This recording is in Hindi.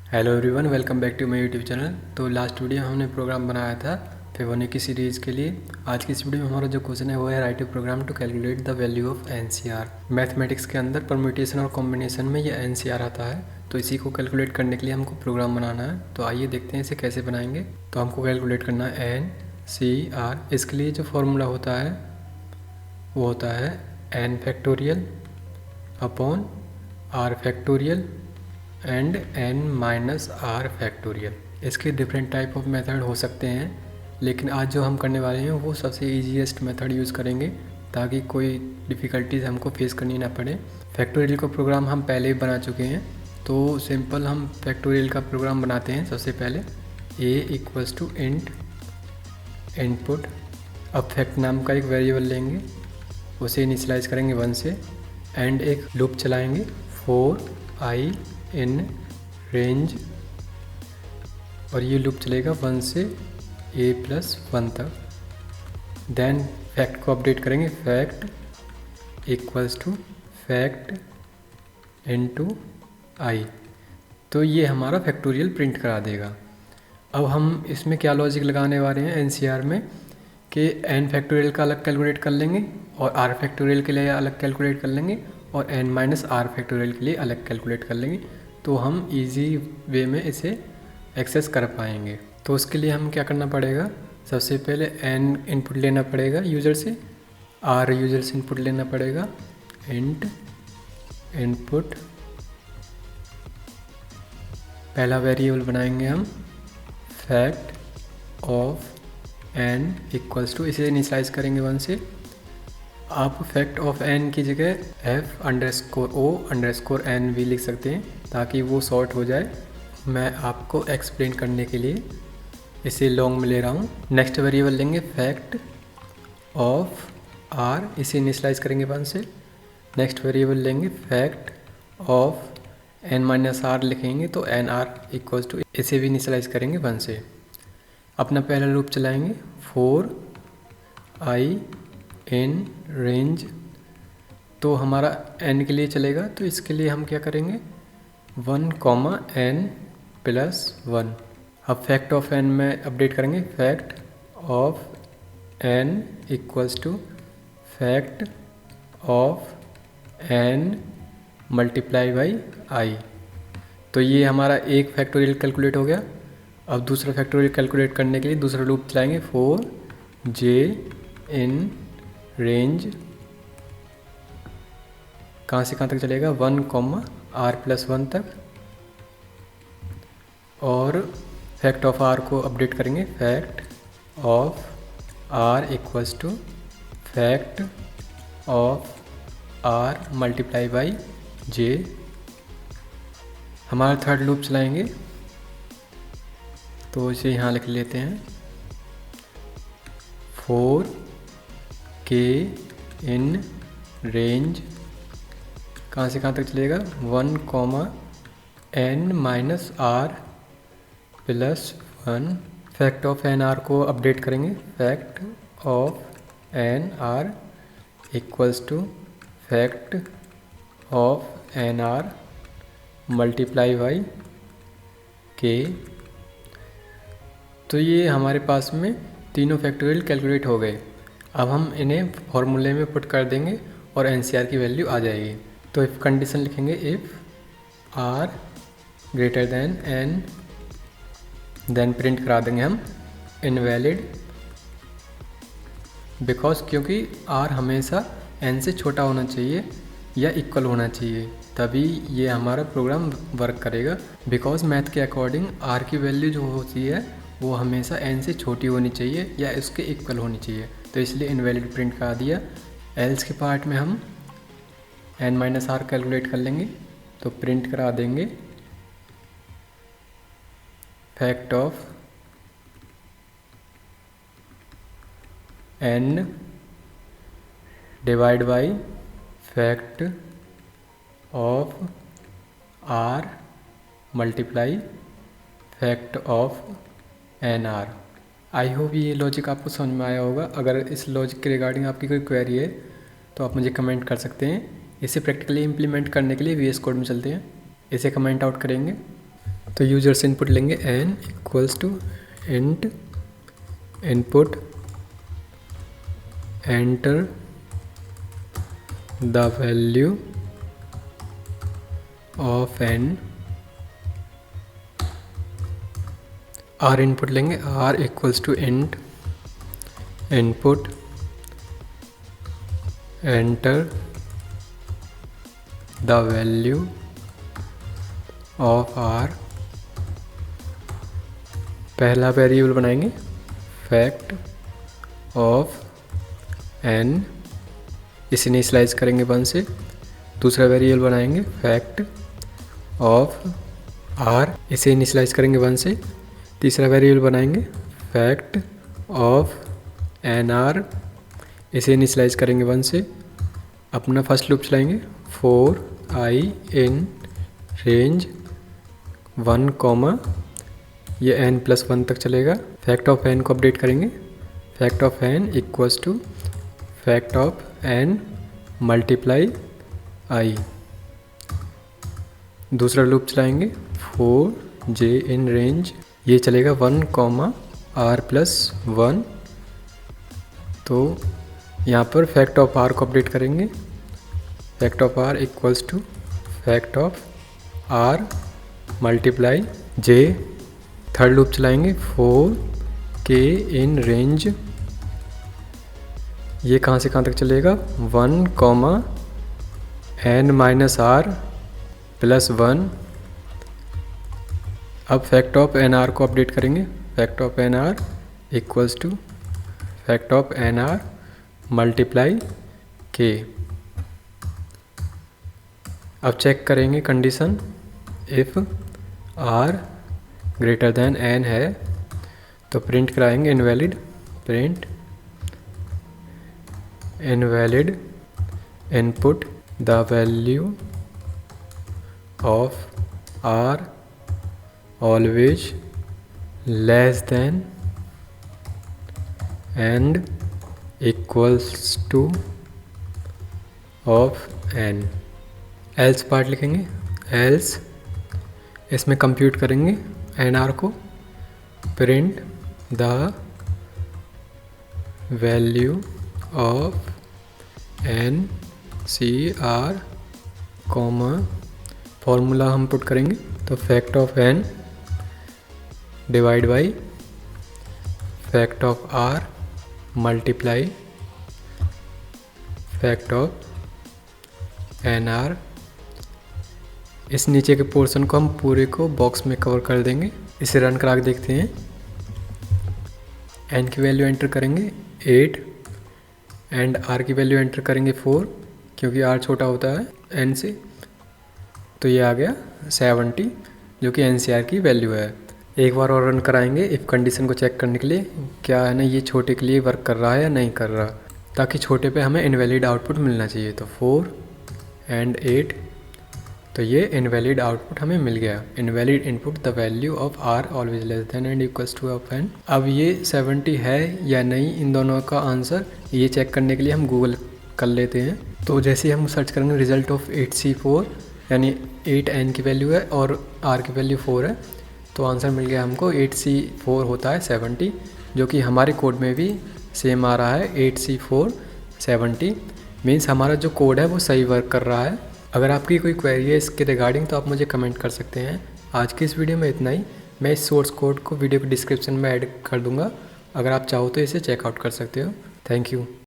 Hello everyone, welcome back to my YouTube channel. तो लास्ट वीडियो में हमने प्रोग्राम बनाया था फिबोनाची सीरीज़ के लिए। आज की इस वीडियो में हमारा जो क्वेश्चन है वो है write a program to calculate the value of nCr. Mathematics के अंदर परम्यूटेशन और कॉम्बिनेशन में ये एनसीआर आता है, तो इसी को कैलकुलेट करने के लिए हमको प्रोग्राम बनाना है। तो आइए देखते हैं इसे कैसे बनाएंगे। तो हमको कैलकुलेट करना है एनसीआर। इसके लिए जो फॉर्मूला होता है वो होता है n factorial upon r factorial and n minus r factorial. इसके डिफरेंट टाइप ऑफ मेथड हो सकते हैं, लेकिन आज जो हम करने वाले हैं वो सबसे ईजीएस्ट मेथड यूज़ करेंगे ताकि कोई डिफ़िकल्टीज हमको फेस करनी ना पड़े। फैक्टोरियल का प्रोग्राम हम पहले ही बना चुके हैं, तो सिंपल हम फैक्टोरियल का प्रोग्राम बनाते हैं। सबसे पहले a equals to int input. अब फैक्ट नाम का एक वेरिएबल लेंगे, उसे इनिशियलाइज करेंगे 1 से, एंड एक लूप चलाएंगे फॉर आई इन रेंज, और ये लूप चलेगा 1 से a+1 तक। देन फैक्ट को अपडेट करेंगे, fact equals to fact into i. तो ये हमारा फैक्टोरियल प्रिंट करा देगा। अब हम इसमें क्या लॉजिक लगाने वाले हैं एनसीआर में कि एन फैक्टोरियल का अलग कैलकुलेट कर लेंगे और आर फैक्टोरियल के लिए अलग कैलकुलेट कर लेंगे और एन माइनस आर फैक्टोरियल के लिए अलग कैलकुलेट कर लेंगे, तो हम इजी वे में इसे एक्सेस कर पाएंगे। तो उसके लिए हम क्या करना पड़ेगा, सबसे पहले एन इनपुट लेना पड़ेगा यूज़र से, आर यूज़र से इनपुट लेना पड़ेगा, इंट इनपुट पहला वेरिएबल बनाएंगे हम fact of n equals to, इसे इनिशियलाइज करेंगे 1 से। आप फैक्ट ऑफ एन की जगह f_o_n भी लिख सकते हैं ताकि वो शॉर्ट हो जाए। मैं आपको एक्सप्लेन करने के लिए इसे लॉन्ग में ले रहा हूँ। नेक्स्ट वेरिएबल लेंगे फैक्ट ऑफ आर, इसे इनिशियलाइज करेंगे 1 से। नेक्स्ट वेरिएबल लेंगे fact of n minus r, लिखेंगे तो एन आर इक्वल्स टू, इसे भी इनिशियलाइज करेंगे 1 से। अपना पहला लूप चलाएंगे फॉर आई इन रेंज, तो हमारा n के लिए चलेगा, तो इसके लिए हम क्या करेंगे 1,n+1। अब फैक्ट ऑफ n में अपडेट करेंगे, fact of n equals to fact of n multiply by i। तो ये हमारा एक फैक्टोरियल कैलकुलेट हो गया। अब दूसरा फैक्टोरियल कैलकुलेट करने के लिए दूसरा लूप चलाएंगे फॉर j इन रेंज, कहाँ से कहाँ तक चलेगा 1,r+1 तक, और फैक्ट ऑफ r को अपडेट करेंगे, fact of r equals to fact of r multiply by j। हमारा थर्ड लूप चलाएंगे, तो इसे यहाँ लिख लेते हैं फॉर k इन रेंज, कहाँ से कहाँ तक चलेगा 1,n-r+1। Fact of n r को अपडेट करेंगे, fact of n r equals to fact of n r multiply by k. तो ये हमारे पास में तीनों फैक्टोरियल कैलकुलेट हो गए। अब हम इन्हें फॉर्मूले में पुट कर देंगे और एनसीआर की वैल्यू आ जाएगी। तो इफ़ कंडीशन लिखेंगे, if r greater than n, then print करा देंगे हम इनवैलिड, बिकॉज क्योंकि आर हमेशा एन से छोटा होना चाहिए या इक्वल होना चाहिए, तभी ये हमारा प्रोग्राम वर्क करेगा। बिकॉज मैथ के अकॉर्डिंग आर की वैल्यू जो होती है वो हमेशा एन से छोटी होनी चाहिए या इसके इक्वल होनी चाहिए, तो इसलिए इनवैलिड प्रिंट करा दिया। एल्स के पार्ट में हम एन माइनस आर कैलकुलेट कर लेंगे, तो प्रिंट करा देंगे fact of n divide by fact of r multiply fact of n r. I hope ये लॉजिक आपको समझ में आया होगा। अगर इस लॉजिक के रिगार्डिंग आपकी कोई क्वेरी है तो आप मुझे कमेंट कर सकते हैं। इसे प्रैक्टिकली इम्प्लीमेंट करने के लिए VS कोड में चलते हैं, इसे कमेंट आउट करेंगे। तो यूजर से इनपुट लेंगे n equals to int input enter the value of n। r input लेंगे, r equals to int input enter the value of r। पहला वेरिएबल बनाएंगे फैक्ट ऑफ n, इसे इनिशियलाइज करेंगे 1 से। दूसरा वेरिएबल बनाएंगे फैक्ट ऑफ r, इसे इनिशियलाइज करेंगे 1 से। तीसरा वेरिएबल बनाएंगे फैक्ट ऑफ nr, इसे इनिशियलाइज करेंगे 1 से। अपना फर्स्ट लूप चलाएंगे for i in range 1 comma, ये n+1 तक चलेगा। फैक्ट ऑफ n को अपडेट करेंगे, fact of n equals to fact of n multiply i। दूसरा लूप चलाएंगे फॉर j इन रेंज, ये चलेगा 1 कॉमा r+1। तो यहाँ पर फैक्ट ऑफ r को अपडेट करेंगे, fact of r equals to fact of r multiply j। Third loop चलाएंगे फॉर k इन रेंज, ये कहाँ से कहाँ तक चलेगा 1 कॉमा n-r+1। अब फैक्ट ऑफ nr को अपडेट करेंगे, fact of nr equals to fact of nr multiply k। अब चेक करेंगे condition, if r greater than n है तो प्रिंट कराएंगे invalid, print invalid input the value of r always less than and equals to of n। Else part लिखेंगे, एल्स इसमें कंप्यूट करेंगे nr को, print the value of ncr comma, formula हम पुट करेंगे तो fact of n divide by fact of r multiply fact of nr। इस नीचे के पोर्शन को हम पूरे को बॉक्स में कवर कर देंगे। इसे रन करा के देखते हैं। n की वैल्यू एंटर करेंगे 8 एंड r की वैल्यू एंटर करेंगे 4, क्योंकि r छोटा होता है n से। तो ये आ गया 70, जो कि NCR की वैल्यू है। एक बार और रन कराएंगे इफ़ कंडीशन को चेक करने के लिए, क्या है ना ये छोटे के लिए वर्क कर रहा है या नहीं कर रहा, ताकि छोटे पे हमें इनवैलिड आउटपुट मिलना चाहिए। तो 4 एंड 8, तो ये इनवैलिड आउटपुट हमें मिल गया। Invalid input the value of r always less than and equals to of n। अब ये 70 है या नहीं, इन दोनों का आंसर ये चेक करने के लिए हम गूगल कर लेते हैं। तो जैसे ही हम सर्च करेंगे रिजल्ट ऑफ 8C4, यानी 8n की वैल्यू है और r की वैल्यू 4 है, तो आंसर मिल गया हमको 8C4 होता है 70, जो कि हमारे कोड में भी सेम आ रहा है 8C4 70। मीन्स हमारा जो कोड है वो सही वर्क कर रहा है। अगर आपकी कोई क्वेरी है इसके रिगार्डिंग तो आप मुझे कमेंट कर सकते हैं। आज की इस वीडियो में इतना ही। मैं इस सोर्स कोड को वीडियो के डिस्क्रिप्शन में ऐड कर दूंगा, अगर आप चाहो तो इसे चेकआउट कर सकते हो। Thank you.